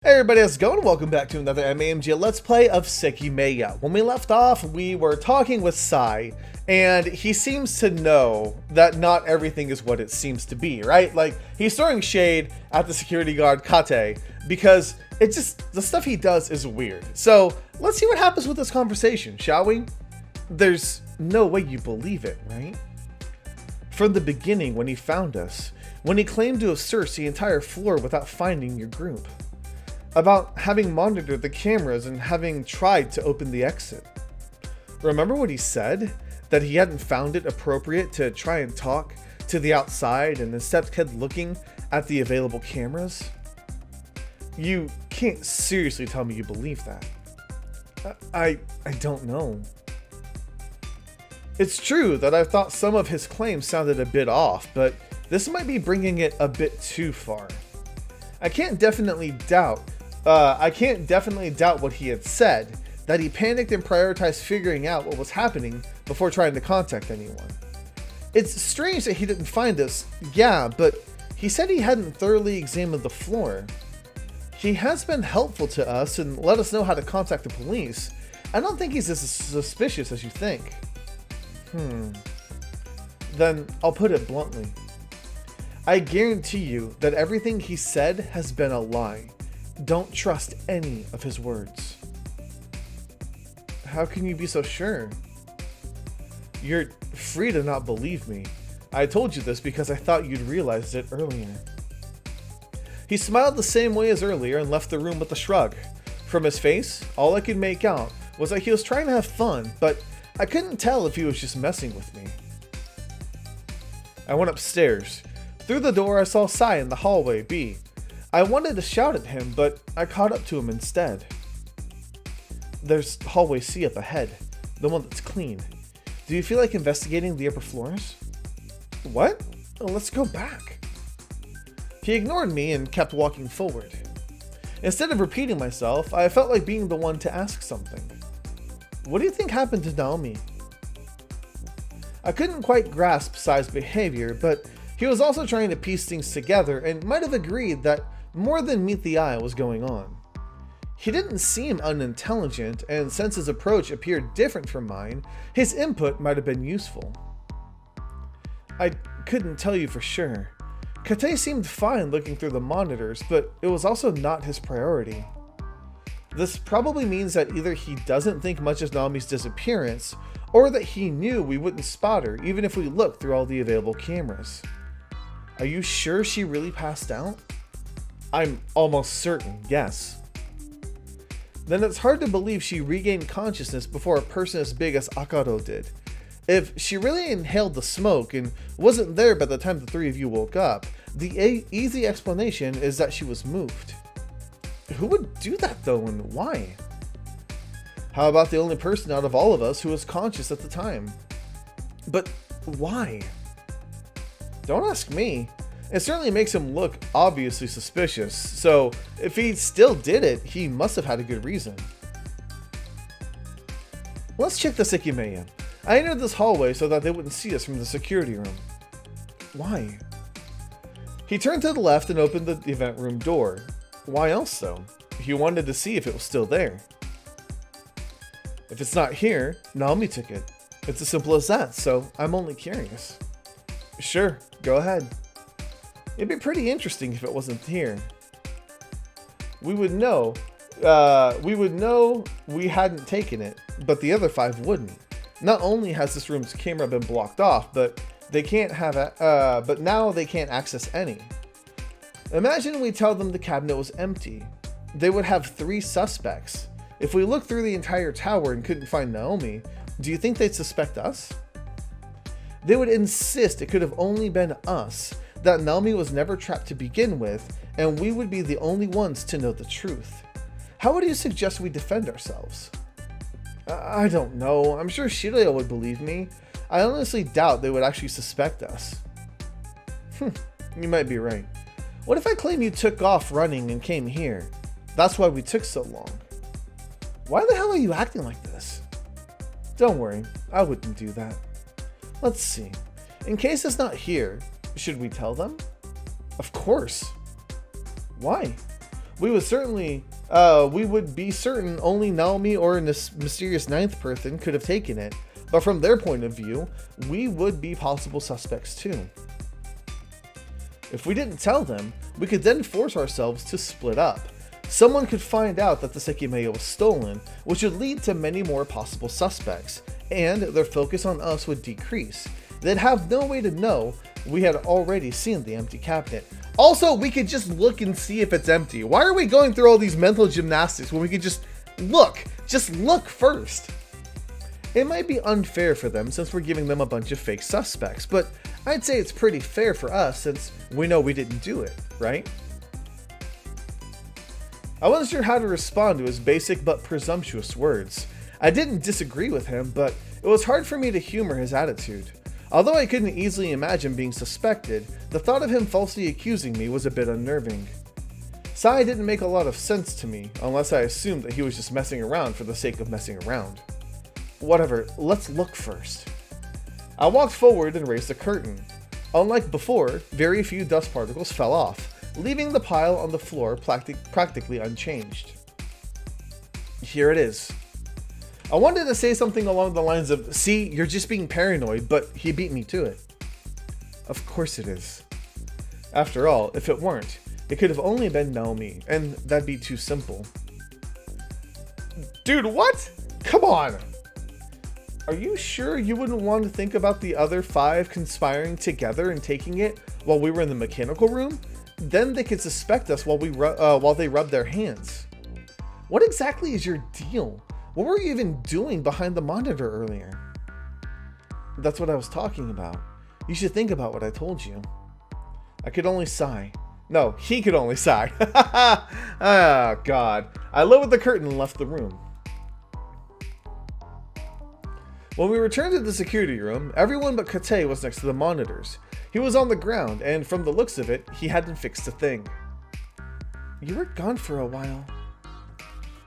Hey everybody, how's it going? Welcome back to another MAMG Let's Play of Sekimeiya. When we left off, we were talking with Sai, and he seems to know that not everything is what it seems to be, right? Like, he's throwing shade at the security guard Kate, because the stuff he does is weird. So, let's see what happens with this conversation, shall we? There's no way you believe it, right? From the beginning, when he found us, when he claimed to have searched the entire floor without finding your group. About having monitored the cameras and having tried to open the exit. Remember what he said? That he hadn't found it appropriate to try and talk to the outside and instead kept looking at the available cameras? You can't seriously tell me you believe that. I don't know. It's true that I thought some of his claims sounded a bit off, but this might be bringing it a bit too far. I can't definitely doubt what he had said, that he panicked and prioritized figuring out what was happening before trying to contact anyone. It's strange that he didn't find us, yeah, but he said he hadn't thoroughly examined the floor. He has been helpful to us and let us know how to contact the police. I don't think he's as suspicious as you think. Then I'll put it bluntly. I guarantee you that everything he said has been a lie. Don't trust any of his words. How can you be so sure? You're free to not believe me. I told you this because I thought you'd realized it earlier. He smiled the same way as earlier and left the room with a shrug. From his face, all I could make out was that he was trying to have fun, but I couldn't tell if he was just messing with me. I went upstairs. Through the door, I saw Sai in the hallway B. I wanted to shout at him, but I caught up to him instead. There's hallway C up ahead, the one that's clean. Do you feel like investigating the upper floors? What? Let's go back. He ignored me and kept walking forward. Instead of repeating myself, I felt like being the one to ask something. What do you think happened to Naomi? I couldn't quite grasp Sai's behavior, but he was also trying to piece things together and might have agreed that more than meet the eye was going on. He didn't seem unintelligent, and since his approach appeared different from mine, his input might have been useful. I couldn't tell you for sure. Kate seemed fine looking through the monitors, but it was also not his priority. This probably means that either he doesn't think much of Naomi's disappearance, or that he knew we wouldn't spot her even if we looked through all the available cameras. Are you sure she really passed out? I'm almost certain, yes. Then it's hard to believe she regained consciousness before a person as big as Akaro did. If she really inhaled the smoke and wasn't there by the time the three of you woke up, the easy explanation is that she was moved. Who would do that though, and why? How about the only person out of all of us who was conscious at the time? But why? Don't ask me. It certainly makes him look obviously suspicious, so if he still did it, he must have had a good reason. Let's check the Sekimeiya. I entered this hallway so that they wouldn't see us from the security room. Why? He turned to the left and opened the event room door. Why else though? He wanted to see if it was still there. If it's not here, Naomi took it. It's as simple as that, so I'm only curious. Sure, go ahead. It'd be pretty interesting if it wasn't here. We would know we hadn't taken it, but the other five wouldn't. Not only has this room's camera been blocked off, but now they can't access any. Imagine we tell them the cabinet was empty. They would have 3 suspects. If we looked through the entire tower and couldn't find Naomi, do you think they'd suspect us? They would insist it could have only been us, that Naomi was never trapped to begin with, and we would be the only ones to know the truth. How would you suggest we defend ourselves? I don't know. I'm sure Shiraya would believe me. I honestly doubt they would actually suspect us. You might be right. What if I claim you took off running and came here? That's why we took so long. Why the hell are you acting like this? Don't worry, I wouldn't do that. Let's see. In case it's not here, should we tell them? Of course. Why? We would be certain only Naomi or a mysterious ninth person could have taken it, but from their point of view, we would be possible suspects too. If we didn't tell them, we could then force ourselves to split up. Someone could find out that the Sekimeiya was stolen, which would lead to many more possible suspects, and their focus on us would decrease. They'd have no way to know we had already seen the empty cabinet. Also, we could just look and see if it's empty. Why are we going through all these mental gymnastics when we could just look? Just look first. It might be unfair for them since we're giving them a bunch of fake suspects, but I'd say it's pretty fair for us since we know we didn't do it, right? I wasn't sure how to respond to his basic but presumptuous words. I didn't disagree with him, but it was hard for me to humor his attitude. Although I couldn't easily imagine being suspected, the thought of him falsely accusing me was a bit unnerving. Sai didn't make a lot of sense to me, unless I assumed that he was just messing around for the sake of messing around. Whatever, let's look first. I walked forward and raised the curtain. Unlike before, very few dust particles fell off, leaving the pile on the floor practically unchanged. Here it is. I wanted to say something along the lines of, "See, you're just being paranoid," but he beat me to it. Of course it is. After all, if it weren't, it could have only been Naomi, and that'd be too simple. Dude, what? Come on! Are you sure you wouldn't want to think about the other 5 conspiring together and taking it while we were in the mechanical room? Then they could suspect us while they rub their hands. What exactly is your deal? What were you even doing behind the monitor earlier? That's what I was talking about. You should think about what I told you. I could only sigh. No, he could only sigh. Ah, God. I lowered the curtain and left the room. When we returned to the security room, everyone but Kate was next to the monitors. He was on the ground, and from the looks of it, he hadn't fixed a thing. You were gone for a while.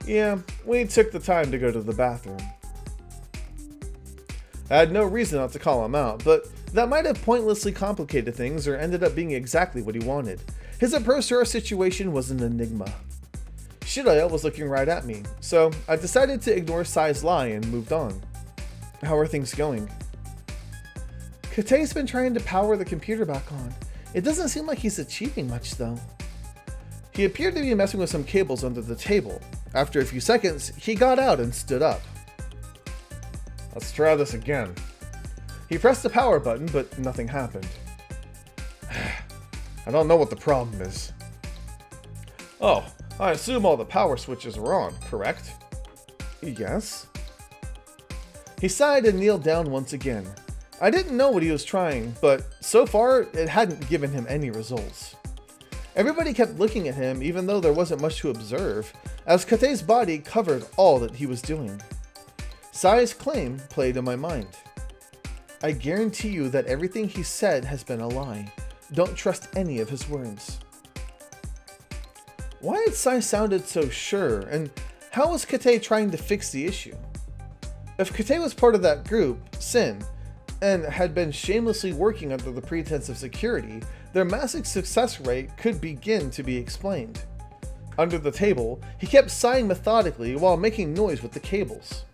Yeah, we took the time to go to the bathroom. I had no reason not to call him out, but that might have pointlessly complicated things or ended up being exactly what he wanted. His approach to our situation was an enigma. Shiraya was looking right at me, so I decided to ignore Sai's lie and moved on. How are things going? Kate's been trying to power the computer back on. It doesn't seem like he's achieving much though. He appeared to be messing with some cables under the table. After a few seconds, he got out and stood up. Let's try this again. He pressed the power button, but nothing happened. I don't know what the problem is. Oh, I assume all the power switches are on, correct? Yes. He sighed and kneeled down once again. I didn't know what he was trying, but so far it hadn't given him any results. Everybody kept looking at him even though there wasn't much to observe, as Kate's body covered all that he was doing. Sai's claim played in my mind. I guarantee you that everything he said has been a lie. Don't trust any of his words. Why had Sai sounded so sure, and how was Kate trying to fix the issue? If Kate was part of that group, Sin, and had been shamelessly working under the pretense of security, their massive success rate could begin to be explained. Under the table, he kept sighing methodically while making noise with the cables.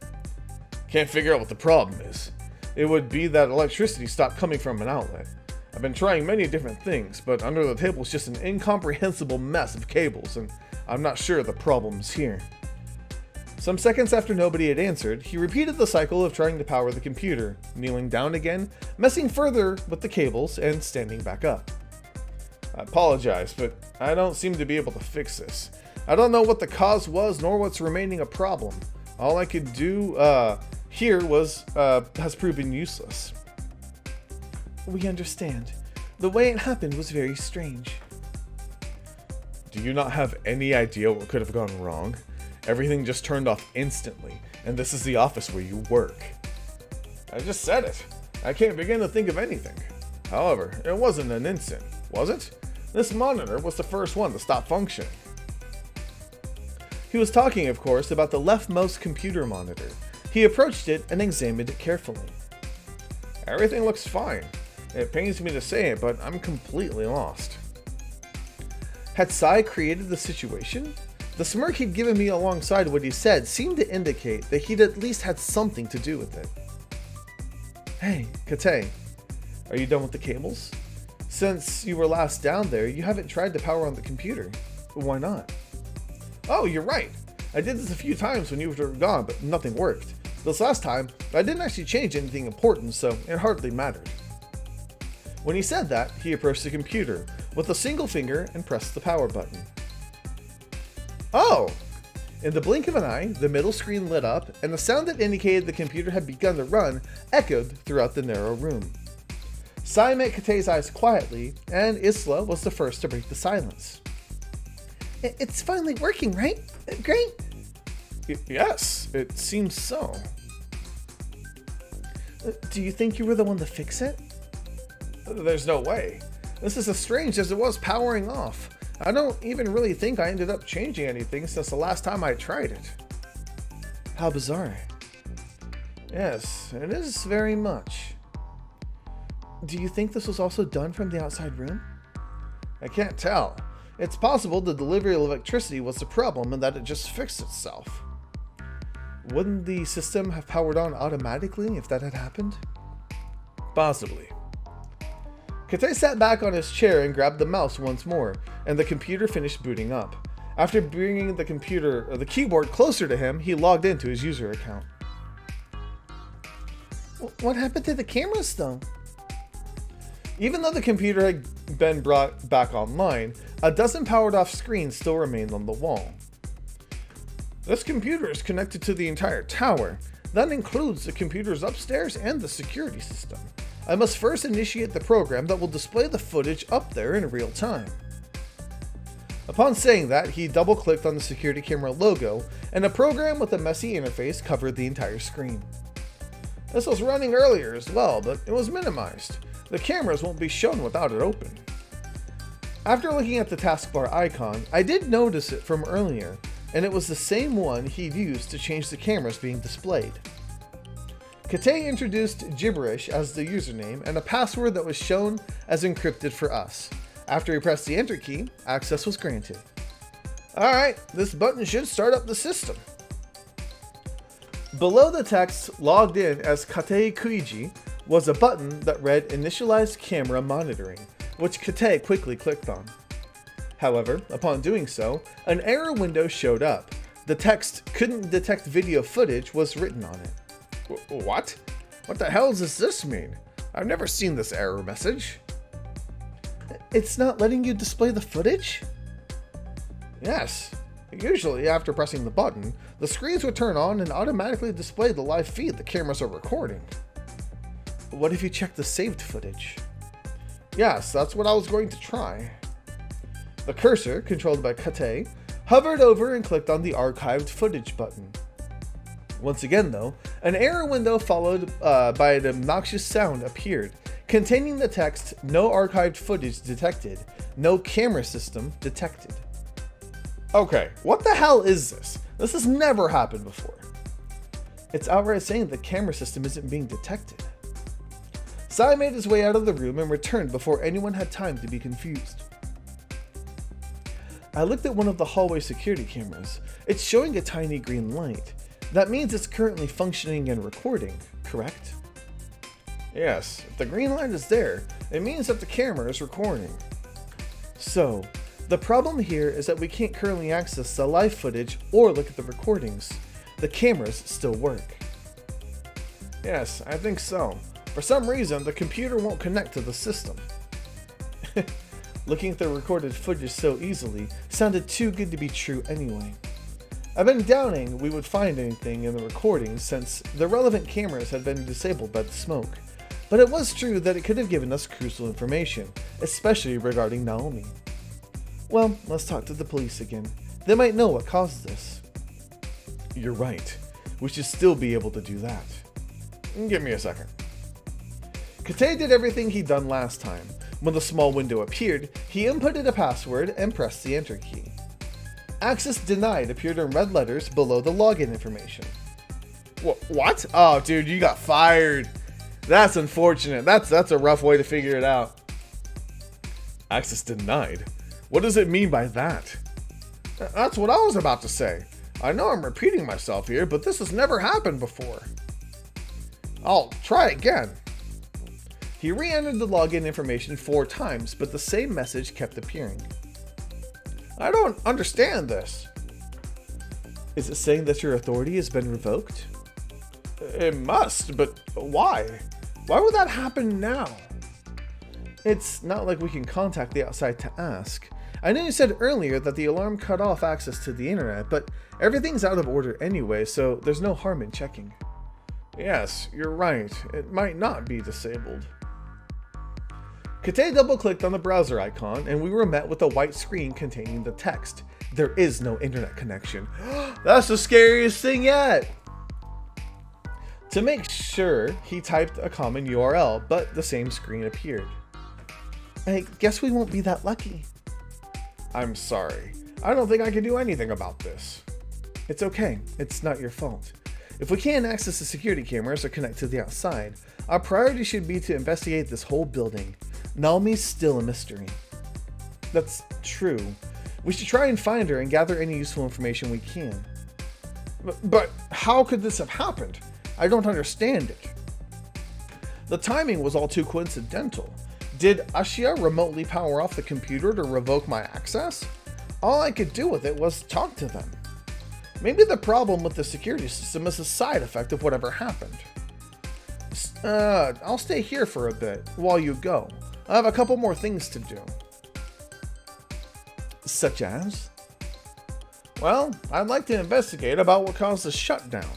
Can't figure out what the problem is. It would be that electricity stopped coming from an outlet. I've been trying many different things, but under the table is just an incomprehensible mess of cables, and I'm not sure the problem's here. Some seconds after nobody had answered, he repeated the cycle of trying to power the computer, kneeling down again, messing further with the cables, and standing back up. I apologize, but I don't seem to be able to fix this. I don't know what the cause was, nor what's remaining a problem. All I could do here has proven useless. We understand. The way it happened was very strange. Do you not have any idea what could have gone wrong? Everything just turned off instantly, and this is the office where you work. I just said it. I can't begin to think of anything. However, it wasn't an instant, was it? This monitor was the first one to stop functioning. He was talking, of course, about the leftmost computer monitor. He approached it and examined it carefully. Everything looks fine. It pains me to say it, but I'm completely lost. Had Sai created the situation? The smirk he'd given me alongside what he said seemed to indicate that he'd at least had something to do with it. Hey, Kate, are you done with the cables? Since you were last down there, you haven't tried to power on the computer. Why not? Oh, you're right. I did this a few times when you were gone, but nothing worked. This last time, I didn't actually change anything important, so it hardly mattered. When he said that, he approached the computer with a single finger and pressed the power button. Oh! In the blink of an eye, the middle screen lit up, and the sound that indicated the computer had begun to run echoed throughout the narrow room. Sai met Kate's eyes quietly, and Isla was the first to break the silence. It's finally working, right? Great? Yes, it seems so. Do you think you were the one to fix it? There's no way. This is as strange as it was powering off. I don't even really think I ended up changing anything since the last time I tried it. How bizarre. Yes, it is very much. Do you think this was also done from the outside room? I can't tell. It's possible the delivery of electricity was the problem and that it just fixed itself. Wouldn't the system have powered on automatically if that had happened? Possibly. Kate sat back on his chair and grabbed the mouse once more, and the computer finished booting up. After bringing the keyboard closer to him, he logged into his user account. What happened to the cameras though? Even though the computer had been brought back online, a dozen powered off screens still remained on the wall. This computer is connected to the entire tower. That includes the computers upstairs and the security system. I must first initiate the program that will display the footage up there in real time. Upon saying that, he double-clicked on the security camera logo, and a program with a messy interface covered the entire screen. This was running earlier as well, but it was minimized. The cameras won't be shown without it open. After looking at the taskbar icon, I did notice it from earlier, and it was the same one he'd used to change the cameras being displayed. Kate introduced gibberish as the username and a password that was shown as encrypted for us. After he pressed the enter key, access was granted. Alright, this button should start up the system. Below the text logged in as Kate Kuiji was a button that read Initialize Camera Monitoring, which Kate quickly clicked on. However, upon doing so, an error window showed up. The text couldn't detect video footage was written on it. What? What the hell does this mean? I've never seen this error message. It's not letting you display the footage? Yes. Usually, after pressing the button, the screens would turn on and automatically display the live feed the cameras are recording. What if you check the saved footage? Yes, that's what I was going to try. The cursor, controlled by Kate, hovered over and clicked on the archived footage button. Once again though, an error window followed by an obnoxious sound appeared, containing the text, no archived footage detected, no camera system detected. Okay, what the hell is this? This has never happened before. It's outright saying the camera system isn't being detected. Sai made his way out of the room and returned before anyone had time to be confused. I looked at one of the hallway security cameras. It's showing a tiny green light. That means it's currently functioning and recording, correct? Yes, if the green light is there, it means that the camera is recording. So, the problem here is that we can't currently access the live footage or look at the recordings. The cameras still work. Yes, I think so. For some reason, the computer won't connect to the system. Looking at the recorded footage so easily sounded too good to be true anyway. I've been doubting we would find anything in the recordings since the relevant cameras had been disabled by the smoke, but it was true that it could have given us crucial information, especially regarding Naomi. Well, let's talk to the police again. They might know what caused this. You're right. We should still be able to do that. Give me a second. Kate did everything he'd done last time. When the small window appeared, he inputted a password and pressed the enter key. Access denied appeared in red letters below the login information. What? Oh, dude, you got fired. That's unfortunate. That's a rough way to figure it out. Access denied? What does it mean by that? That's what I was about to say. I know I'm repeating myself here, but this has never happened before. I'll try again. He re-entered the login information 4 times, but the same message kept appearing. I don't understand this. Is it saying that your authority has been revoked? It must, but why? Why would that happen now? It's not like we can contact the outside to ask. I know you said earlier that the alarm cut off access to the internet, but everything's out of order anyway, so there's no harm in checking. Yes, you're right. It might not be disabled. Kate double-clicked on the browser icon, and we were met with a white screen containing the text. There is no internet connection. That's the scariest thing yet! To make sure, he typed a common URL, but the same screen appeared. I guess we won't be that lucky. I'm sorry. I don't think I can do anything about this. It's okay. It's not your fault. If we can't access the security cameras or connect to the outside, our priority should be to investigate this whole building. Naomi's still a mystery. That's true. We should try and find her and gather any useful information we can. But how could this have happened? I don't understand it. The timing was all too coincidental. Did Ashia remotely power off the computer to revoke my access? All I could do with it was talk to them. Maybe the problem with the security system is a side effect of whatever happened. I'll stay here for a bit while you go. I have a couple more things to do. Such as? Well, I'd like to investigate about what caused the shutdown.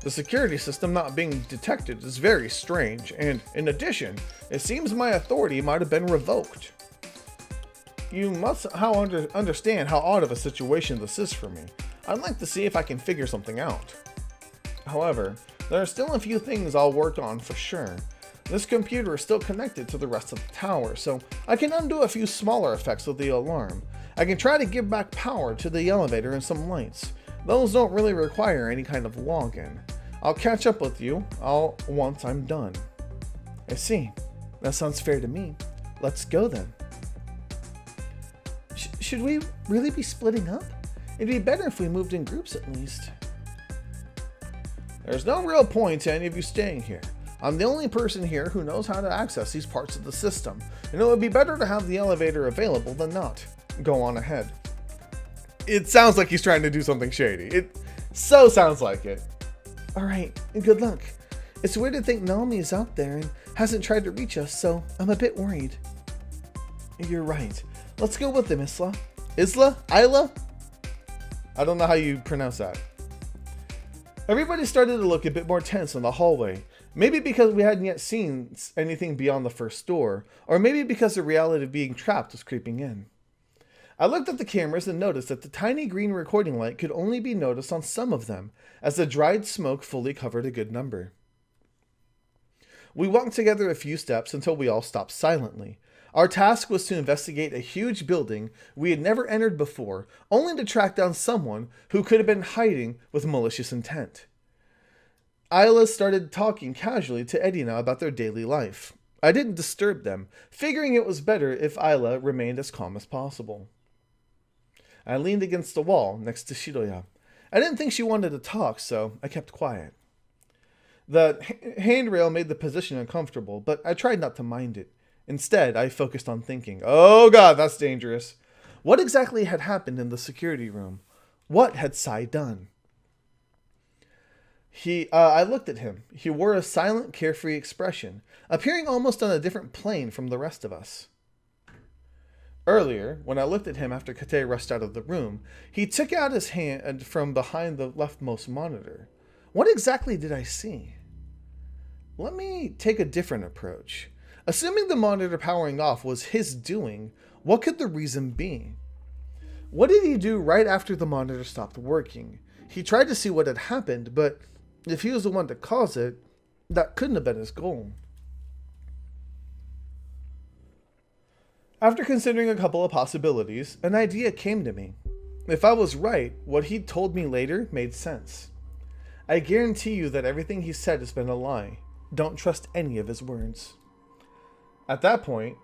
The security system not being detected is very strange, and in addition, it seems my authority might have been revoked. You must understand how odd of a situation this is for me. I'd like to see if I can figure something out. However, there are still a few things I'll work on for sure. This computer is still connected to the rest of the tower, so I can undo a few smaller effects of the alarm. I can try to give back power to the elevator and some lights. Those don't really require any kind of login. I'll catch up with you once I'm done. I see. That sounds fair to me. Let's go then. Should we really be splitting up? It'd be better if we moved in groups at least. There's no real point to any of you staying here. I'm the only person here who knows how to access these parts of the system, and it would be better to have the elevator available than not. Go on ahead. It sounds like he's trying to do something shady. It so sounds like it. Alright, good luck. It's weird to think Naomi is out there and hasn't tried to reach us, so I'm a bit worried. You're right. Let's go with them, Isla. Isla? Isla? I don't know how you pronounce that. Everybody started to look a bit more tense in the hallway. Maybe because we hadn't yet seen anything beyond the first door, or maybe because the reality of being trapped was creeping in. I looked at the cameras and noticed that the tiny green recording light could only be noticed on some of them, as the dried smoke fully covered a good number. We walked together a few steps until we all stopped silently. Our task was to investigate a huge building we had never entered before, only to track down someone who could have been hiding with malicious intent. Isla started talking casually to Edina about their daily life. I didn't disturb them, figuring it was better if Isla remained as calm as possible. I leaned against the wall next to Shiroya. I didn't think she wanted to talk, so I kept quiet. The handrail made the position uncomfortable, but I tried not to mind it. Instead, I focused on thinking, oh god, that's dangerous. What exactly had happened in the security room? What had Sai done? I looked at him. He wore a silent, carefree expression, appearing almost on a different plane from the rest of us. Earlier, when I looked at him after Kate rushed out of the room, he took out his hand from behind the leftmost monitor. What exactly did I see? Let me take a different approach. Assuming the monitor powering off was his doing, what could the reason be? What did he do right after the monitor stopped working? He tried to see what had happened, but if he was the one to cause it, that couldn't have been his goal. After considering a couple of possibilities, an idea came to me. If I was right, what he'd told me later made sense. I guarantee you that everything he said has been a lie. Don't trust any of his words. At that point,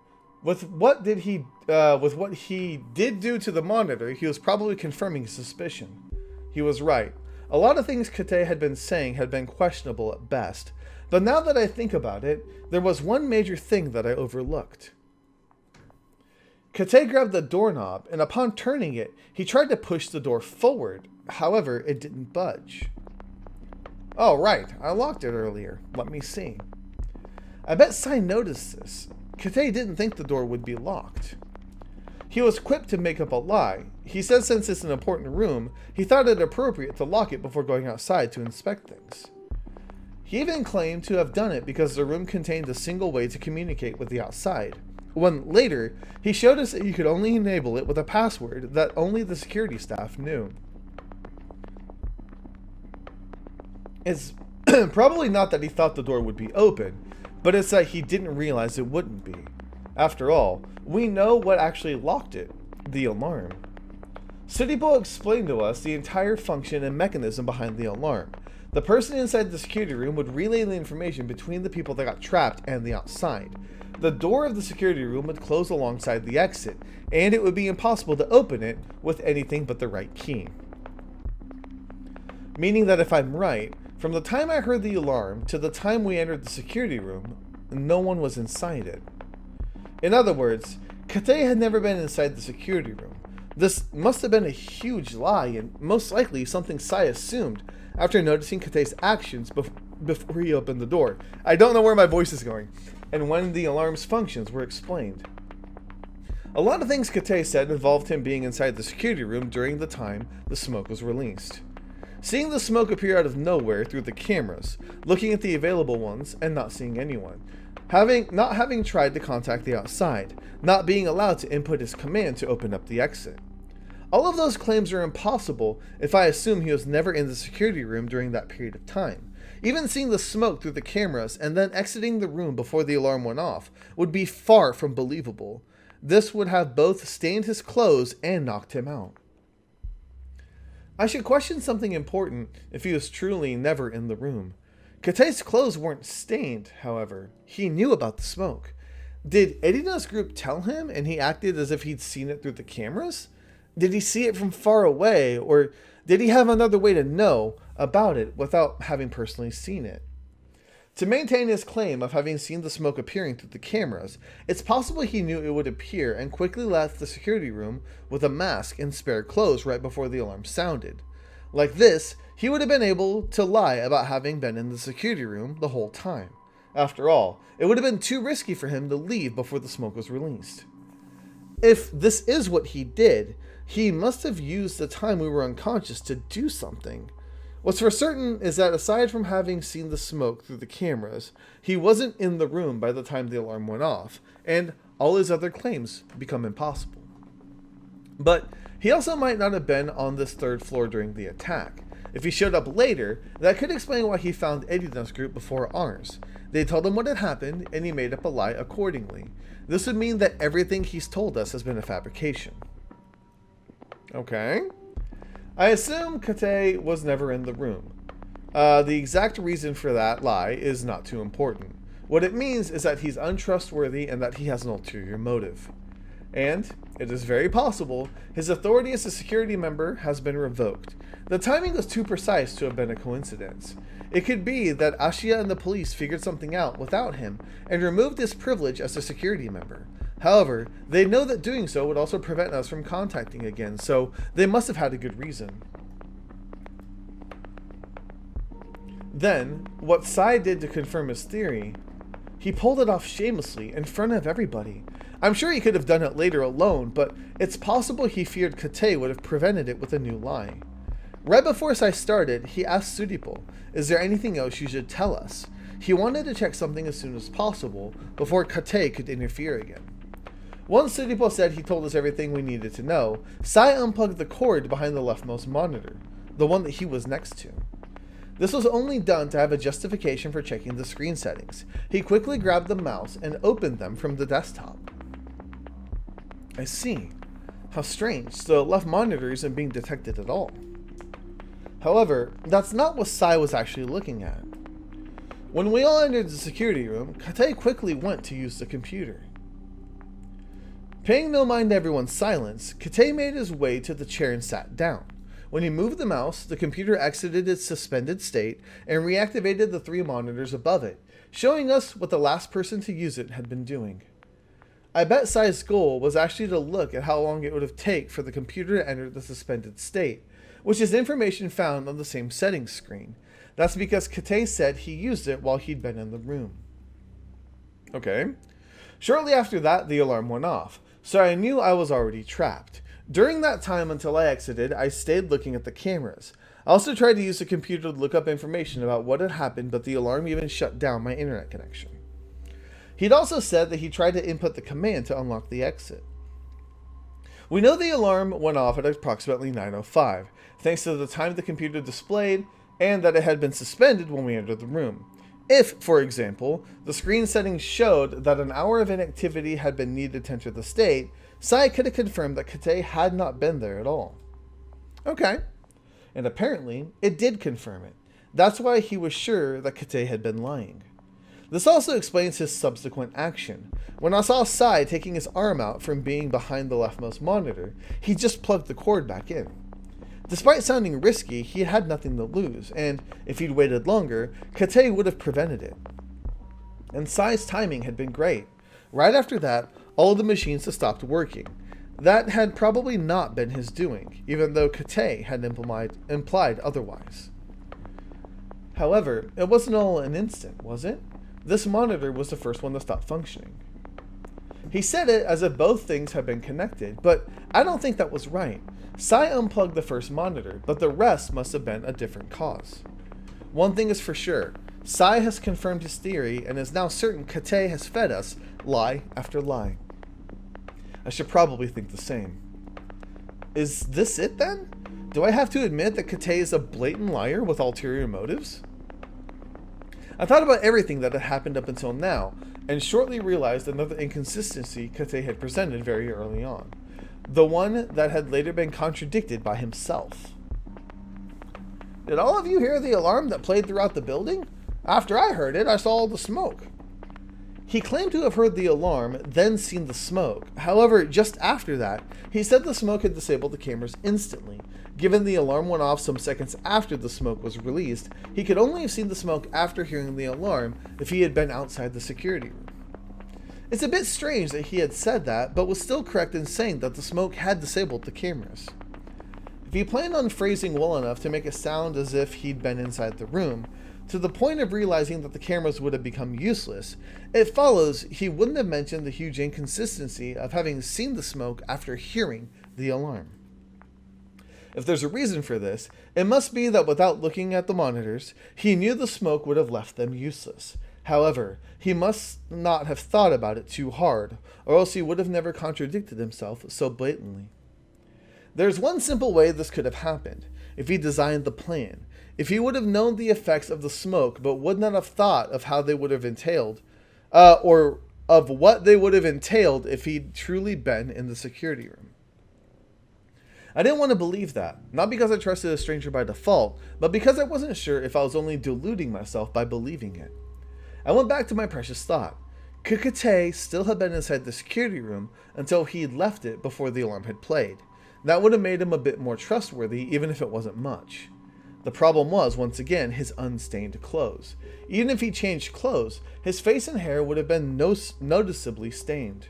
With what he did do to the monitor, he was probably confirming his suspicion. He was right. A lot of things Kate had been saying had been questionable at best, but now that I think about it, there was one major thing that I overlooked. Kate grabbed the doorknob, and upon turning it, he tried to push the door forward. However, it didn't budge. Oh, right, I locked it earlier. Let me see. I bet Sai noticed this. Kate didn't think the door would be locked. He was quick to make up a lie. He said since it's an important room, he thought it appropriate to lock it before going outside to inspect things. He even claimed to have done it because the room contained a single way to communicate with the outside. When later, he showed us that you could only enable it with a password that only the security staff knew. It's probably not that he thought the door would be open, but it's that he didn't realize it wouldn't be. After all, we know what actually locked it: the alarm. City Boy explained to us the entire function and mechanism behind the alarm. The person inside the security room would relay the information between the people that got trapped and the outside. The door of the security room would close alongside the exit, and it would be impossible to open it with anything but the right key. Meaning that if I'm right, from the time I heard the alarm to the time we entered the security room, no one was inside it. In other words, Kate had never been inside the security room. This must have been a huge lie, and most likely something Sai assumed after noticing Kate's actions before he opened the door. I don't know where my voice is going, and when the alarm's functions were explained. A lot of things Kate said involved him being inside the security room during the time the smoke was released. Seeing the smoke appear out of nowhere through the cameras, looking at the available ones and not seeing anyone. Not having tried to contact the outside, not being allowed to input his command to open up the exit. All of those claims are impossible if I assume he was never in the security room during that period of time. Even seeing the smoke through the cameras and then exiting the room before the alarm went off would be far from believable. This would have both stained his clothes and knocked him out. I should question something important if he was truly never in the room. Kate's clothes weren't stained, however. He knew about the smoke. Did Edina's group tell him and he acted as if he'd seen it through the cameras? Did he see it from far away, or did he have another way to know about it without having personally seen it? To maintain his claim of having seen the smoke appearing through the cameras, it's possible he knew it would appear and quickly left the security room with a mask and spare clothes right before the alarm sounded. Like this, he would have been able to lie about having been in the security room the whole time. After all, it would have been too risky for him to leave before the smoke was released. If this is what he did, he must have used the time we were unconscious to do something. What's for certain is that aside from having seen the smoke through the cameras, he wasn't in the room by the time the alarm went off, and all his other claims become impossible. But he also might not have been on this third floor during the attack. If he showed up later, that could explain why he found Edina's group before ours. They told him what had happened, and he made up a lie accordingly. This would mean that everything he's told us has been a fabrication. Okay. I assume Kate was never in the room. The exact reason for that lie is not too important. What it means is that he's untrustworthy and that he has an ulterior motive. And it is very possible his authority as a security member has been revoked. The timing was too precise to have been a coincidence. It could be that Ashia and the police figured something out without him and removed his privilege as a security member. However, they know that doing so would also prevent us from contacting again, so they must have had a good reason. Then, what Sai did to confirm his theory, he pulled it off shamelessly in front of everybody. I'm sure he could have done it later alone, but it's possible he feared Kate would have prevented it with a new lie. Right before Sai started, he asked Sudipo, "Is there anything else you should tell us?" He wanted to check something as soon as possible, before Kate could interfere again. Once Sudipo said he told us everything we needed to know, Sai unplugged the cord behind the leftmost monitor, the one that he was next to. This was only done to have a justification for checking the screen settings. He quickly grabbed the mouse and opened them from the desktop. I see. How strange, the left monitor isn't being detected at all. However, that's not what Sai was actually looking at. When we all entered the security room, Kate quickly went to use the computer. Paying no mind to everyone's silence, Kate made his way to the chair and sat down. When he moved the mouse, the computer exited its suspended state and reactivated the 3 monitors above it, showing us what the last person to use it had been doing. I bet Sai's goal was actually to look at how long it would have taken for the computer to enter the suspended state, which is information found on the same settings screen. That's because Kate said he used it while he'd been in the room. Okay. Shortly after that, the alarm went off, so I knew I was already trapped. During that time until I exited, I stayed looking at the cameras. I also tried to use the computer to look up information about what had happened, but the alarm even shut down my internet connection. He'd also said that he tried to input the command to unlock the exit. We know the alarm went off at approximately 9:05, thanks to the time the computer displayed and that it had been suspended when we entered the room. If, for example, the screen settings showed that an hour of inactivity had been needed to enter the state, Sai could have confirmed that Kate had not been there at all. Okay. And apparently, it did confirm it. That's why he was sure that Kate had been lying. This also explains his subsequent action. When I saw Sai taking his arm out from being behind the leftmost monitor, he just plugged the cord back in. Despite sounding risky, he had nothing to lose, and if he'd waited longer, Kate would have prevented it. And Sai's timing had been great. Right after that, all of the machines had stopped working. That had probably not been his doing, even though Kate had implied otherwise. However, it wasn't all an instant, was it? This monitor was the first one to stop functioning. He said it as if both things had been connected, but I don't think that was right. Sai unplugged the first monitor, but the rest must have been a different cause. One thing is for sure, Sai has confirmed his theory and is now certain Kate has fed us lie after lie. I should probably think the same. Is this it then? Do I have to admit that Kate is a blatant liar with ulterior motives? I thought about everything that had happened up until now, and shortly realized another inconsistency Kate had presented very early on. The one that had later been contradicted by himself. Did all of you hear the alarm that played throughout the building? After I heard it, I saw all the smoke. He claimed to have heard the alarm, then seen the smoke. However, just after that, he said the smoke had disabled the cameras instantly. Given the alarm went off some seconds after the smoke was released, he could only have seen the smoke after hearing the alarm if he had been outside the security room. It's a bit strange that he had said that, but was still correct in saying that the smoke had disabled the cameras. If he planned on phrasing well enough to make it sound as if he'd been inside the room, to the point of realizing that the cameras would have become useless, it follows he wouldn't have mentioned the huge inconsistency of having seen the smoke after hearing the alarm. If there's a reason for this, it must be that without looking at the monitors, he knew the smoke would have left them useless. However, he must not have thought about it too hard, or else he would have never contradicted himself so blatantly. There's one simple way this could have happened, if he designed the plan. If he would have known the effects of the smoke, but would not have thought of how they would have entailed, or of what they would have entailed if he'd truly been in the security room. I didn't want to believe that, not because I trusted a stranger by default, but because I wasn't sure if I was only deluding myself by believing it. I went back to my precious thought. Could Kate still have been inside the security room until he'd left it before the alarm had played? That would have made him a bit more trustworthy, even if it wasn't much. The problem was, once again, his unstained clothes. Even if he changed clothes, his face and hair would have been noticeably stained.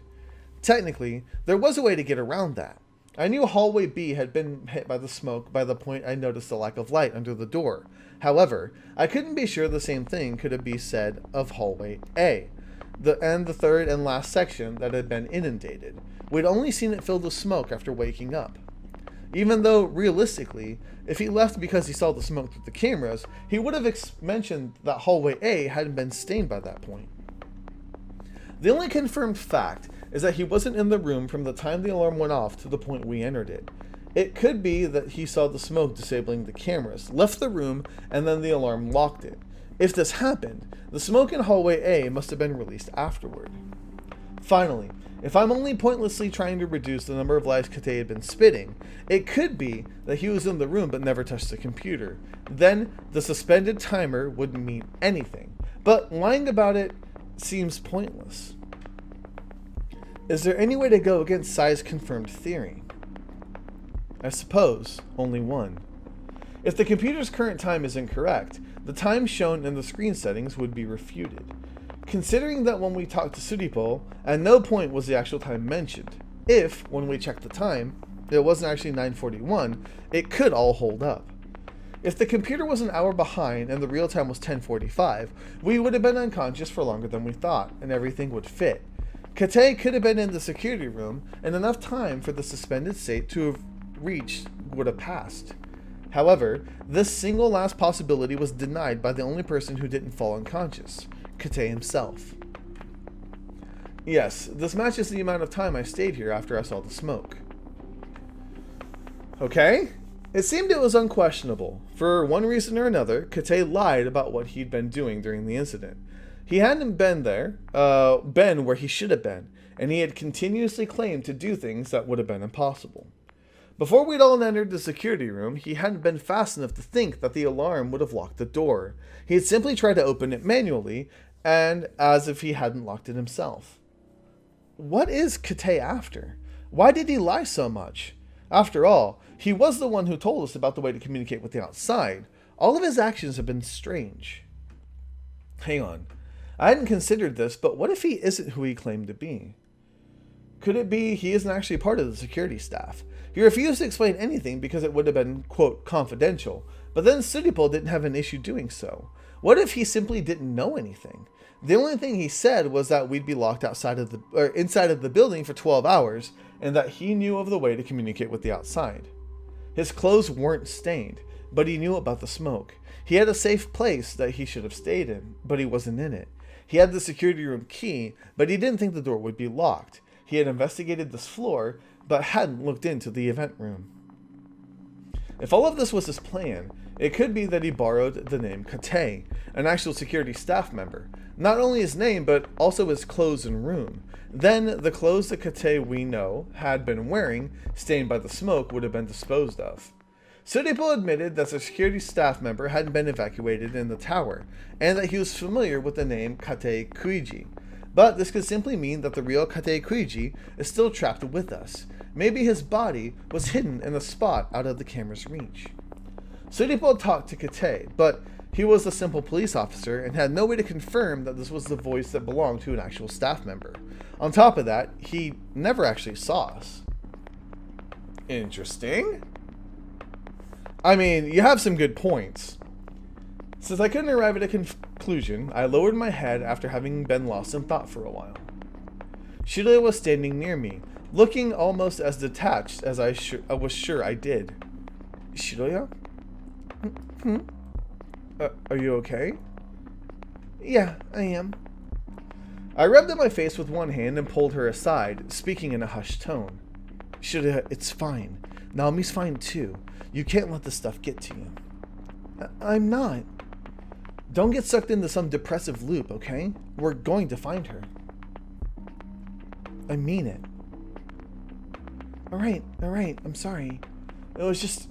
Technically, there was a way to get around that. I knew hallway B had been hit by the smoke by the point I noticed the lack of light under the door. However, I couldn't be sure the same thing could be said of hallway A, the third and last section that had been inundated. We'd only seen it filled with smoke after waking up. Even though, realistically, if he left because he saw the smoke through the cameras, he would have mentioned that hallway A hadn't been stained by that point. The only confirmed fact is that he wasn't in the room from the time the alarm went off to the point we entered it. It could be that he saw the smoke disabling the cameras, left the room, and then the alarm locked it. If this happened, the smoke in hallway A must have been released afterward. Finally, if I'm only pointlessly trying to reduce the number of lies Kate had been spitting, it could be that he was in the room but never touched the computer. Then the suspended timer wouldn't mean anything, but lying about it seems pointless. Is there any way to go against Sai's confirmed theory? I suppose only one. If the computer's current time is incorrect, the time shown in the screen settings would be refuted. Considering that when we talked to Suripo, at no point was the actual time mentioned. If, when we checked the time, it wasn't actually 9:41, it could all hold up. If the computer was an hour behind and the real time was 10:45, we would have been unconscious for longer than we thought, and everything would fit. Kate could have been in the security room, and enough time for the suspended state to have reached would have passed. However, this single last possibility was denied by the only person who didn't fall unconscious, Kate himself. Yes, this matches the amount of time I stayed here after I saw the smoke. Okay? It seemed it was unquestionable. For one reason or another, Kate lied about what he'd been doing during the incident. He hadn't been where he should have been, and he had continuously claimed to do things that would have been impossible. Before we'd all entered the security room, he hadn't been fast enough to think that the alarm would have locked the door. He had simply tried to open it manually, and as if he hadn't locked it himself. What is Kate after? Why did he lie so much? After all, he was the one who told us about the way to communicate with the outside. All of his actions have been strange. Hang on. I hadn't considered this, but what if he isn't who he claimed to be? Could it be he isn't actually part of the security staff? He refused to explain anything because it would have been, quote, confidential, but then Sudipol didn't have an issue doing so. What if he simply didn't know anything? The only thing he said was that we'd be locked inside of the building for 12 hours, and that he knew of the way to communicate with the outside. His clothes weren't stained, but he knew about the smoke. He had a safe place that he should have stayed in, but he wasn't in it. He had the security room key, but he didn't think the door would be locked. He had investigated this floor, but hadn't looked into the event room. If all of this was his plan, it could be that he borrowed the name Kate, an actual security staff member. Not only his name, but also his clothes and room. Then, the clothes that Kate we know had been wearing, stained by the smoke, would have been disposed of. Sudipol admitted that the security staff member hadn't been evacuated in the tower, and that he was familiar with the name Kate Kuiji. But this could simply mean that the real Kate Kuiji is still trapped with us. Maybe his body was hidden in a spot out of the camera's reach. Sudipol talked to Kate, but he was a simple police officer and had no way to confirm that this was the voice that belonged to an actual staff member. On top of that, he never actually saw us. Interesting. I mean, you have some good points. Since I couldn't arrive at a conclusion, I lowered my head after having been lost in thought for a while. Shiroya was standing near me, looking almost as detached as I was sure I did. Shiroya? Are you okay? Yeah, I am. I rubbed at my face with one hand and pulled her aside, speaking in a hushed tone. Shiroya, it's fine. Naomi's fine too. You can't let this stuff get to you. I'm not. Don't get sucked into some depressive loop, okay? We're going to find her. I mean it. Alright, I'm sorry. It was just...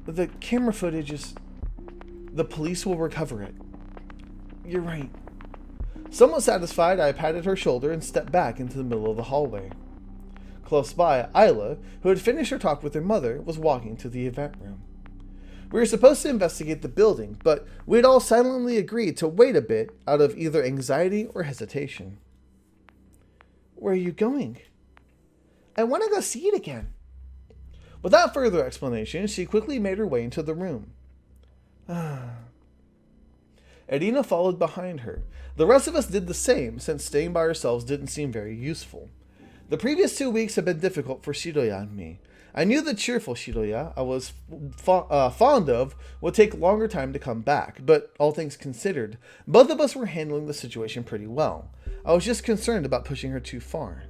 the camera footage is... The police will recover it. You're right. Somewhat satisfied, I patted her shoulder and stepped back into the middle of the hallway. Close by, Isla, who had finished her talk with her mother, was walking to the event room. We were supposed to investigate the building, but we had all silently agreed to wait a bit out of either anxiety or hesitation. Where are you going? I want to go see it again. Without further explanation, she quickly made her way into the room. Edina followed behind her. The rest of us did the same, since staying by ourselves didn't seem very useful. The previous 2 weeks had been difficult for Shiroya and me. I knew the cheerful Shiroya I was fond of would take longer time to come back, but all things considered, both of us were handling the situation pretty well. I was just concerned about pushing her too far.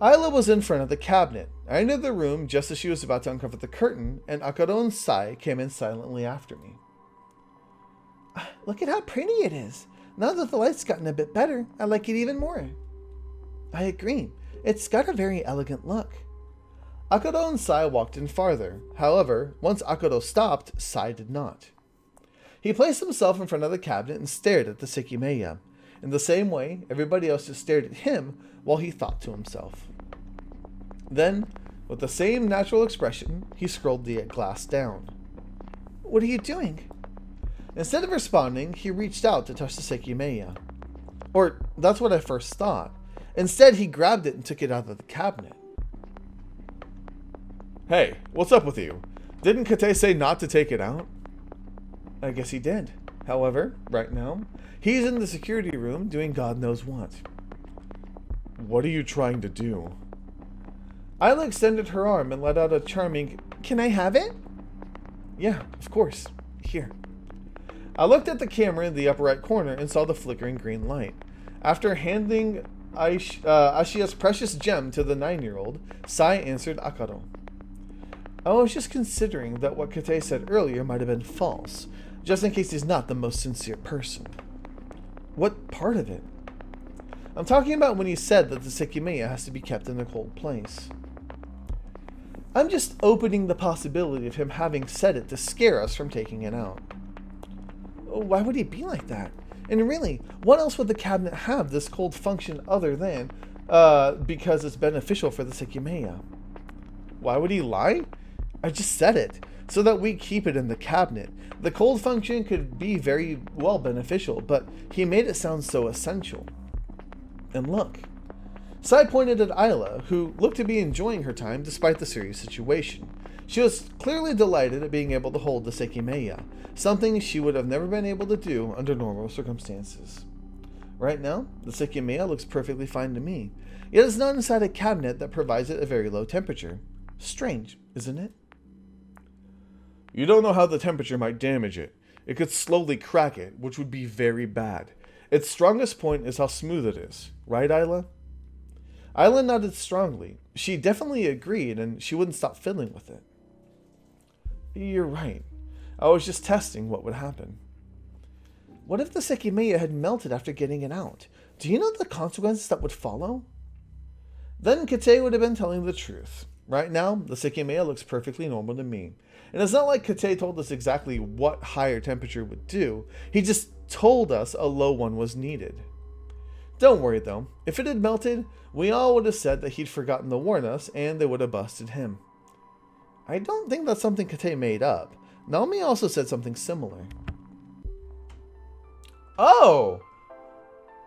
Isla was in front of the cabinet. I entered the room just as she was about to uncover the curtain, and Akado and Sai came in silently after me. Look at how pretty it is. Now that the light's gotten a bit better, I like it even more. I agree. It's got a very elegant look. Akado and Sai walked in farther. However, once Akado stopped, Sai did not. He placed himself in front of the cabinet and stared at the Sekimeiya. In the same way, everybody else just stared at him while he thought to himself. Then, with the same natural expression, he scrolled the glass down. "What are you doing?" Instead of responding, he reached out to touch the Sekimeiya. Or, that's what I first thought. Instead, he grabbed it and took it out of the cabinet. "Hey, what's up with you? Didn't Kate say not to take it out?" I guess he did. However, right now, he's in the security room doing God knows what. "What are you trying to do?" Isla extended her arm and let out a charming, "Can I have it?" "Yeah, of course. Here." I looked at the camera in the upper right corner and saw the flickering green light. After handing Ashia's precious gem to the 9-year-old, Sai answered Akaro. "I was just considering that what Kate said earlier might have been false, just in case he's not the most sincere person." "What part of it?" "I'm talking about when he said that the Sekimeiya has to be kept in a cold place." "I'm just opening the possibility of him having said it to scare us from taking it out." "Why would he be like that? And really, what else would the cabinet have this cold function other than because it's beneficial for the Sekimeiya?" "Why would he lie? I just said it, so that we keep it in the cabinet. The cold function could be very well beneficial, but he made it sound so essential. And look." Sai pointed at Isla, who looked to be enjoying her time despite the serious situation. She was clearly delighted at being able to hold the Sekimeiya, something she would have never been able to do under normal circumstances. Right now, the Sekimeiya looks perfectly fine to me, yet it's not inside a cabinet that provides it a very low temperature. Strange, isn't it? "You don't know how the temperature might damage it. It could slowly crack it, which would be very bad. Its strongest point is how smooth it is. Right, Isla?" Isla nodded strongly. She definitely agreed, and she wouldn't stop fiddling with it. "You're right. I was just testing what would happen." "What if the Sekimeiya had melted after getting it out? Do you know the consequences that would follow?" Then Kate would have been telling the truth. Right now, the Sekimeiya looks perfectly normal to me. And it's not like Kate told us exactly what higher temperature would do. He just told us a low one was needed. Don't worry though, if it had melted, we all would have said that he'd forgotten to warn us and they would have busted him. I don't think that's something Kate made up. Naomi also said something similar. Oh!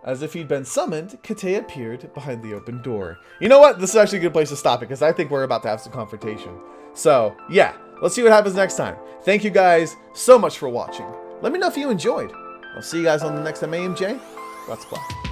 As if he'd been summoned, Kate appeared behind the open door. You know what? This is actually a good place to stop it because I think we're about to have some confrontation. So, yeah, let's see what happens next time. Thank you guys so much for watching. Let me know if you enjoyed. I'll see you guys on the next MAMJ. Let's play.